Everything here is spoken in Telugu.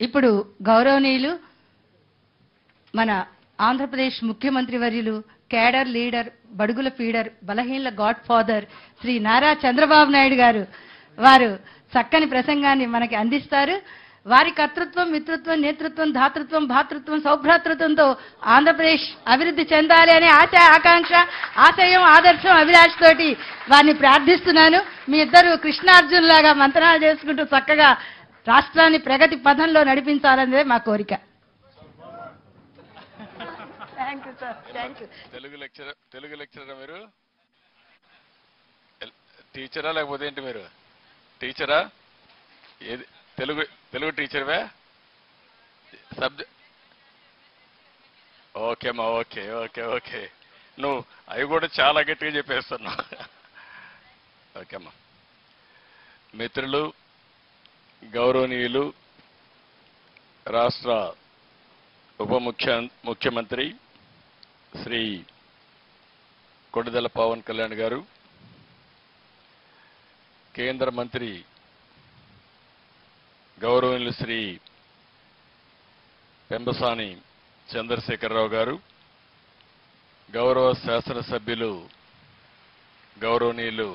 ఇప్పుడు గౌరవనీయులు మన ఆంధ్రప్రదేశ్ ముఖ్యమంత్రి వర్యులు, కేడర్ లీడర్, బడుగుల ఫీడర్, బలహీనల గాడ్ ఫాదర్ శ్రీ నారా చంద్రబాబు నాయుడు గారు వారు చక్కని ప్రసంగాన్ని మనకి అందిస్తారు. వారి కర్తృత్వం, మిత్రత్వం, నేతృత్వం, ధాతృత్వం, భాతృత్వం, సౌభ్రాతృత్వంతో ఆంధ్రప్రదేశ్ అభివృద్ధి చెందాలి అనే ఆశ, ఆకాంక్ష, ఆశయం, ఆదర్శం, అభిలాష్ తోటి వారిని ప్రార్థిస్తున్నాను. మీ ఇద్దరు కృష్ణార్జునులాగా మంత్రాలు చేసుకుంటూ చక్కగా రాష్ట్రాన్ని ప్రగతి పథంలో నడిపించాలనేదే మా కోరిక. తెలుగు లెక్చరర్ మీరు టీచరా లేకపోతే ఏంటి? మీరు టీచరా? ఏది తెలుగు టీచర్వే? సబ్జెక్ట్ ఓకేమ్మా, ఓకే ఓకే ఓకే. నువ్వు అవి కూడా చాలా గట్టిగా చెప్పేస్తున్నావు. ఓకేమ్మా. మిత్రులు, గౌరవనీయులు, రాష్ట్ర ఉప ముఖ్యమంత్రి శ్రీ కొణిదెల పవన్ కళ్యాణ్ గారు, కేంద్ర మంత్రి గౌరవనీయులు శ్రీ పెంబసాని చంద్రశేఖరరావు గారు, గౌరవ శాసనసభ్యులు గౌరవనీయులు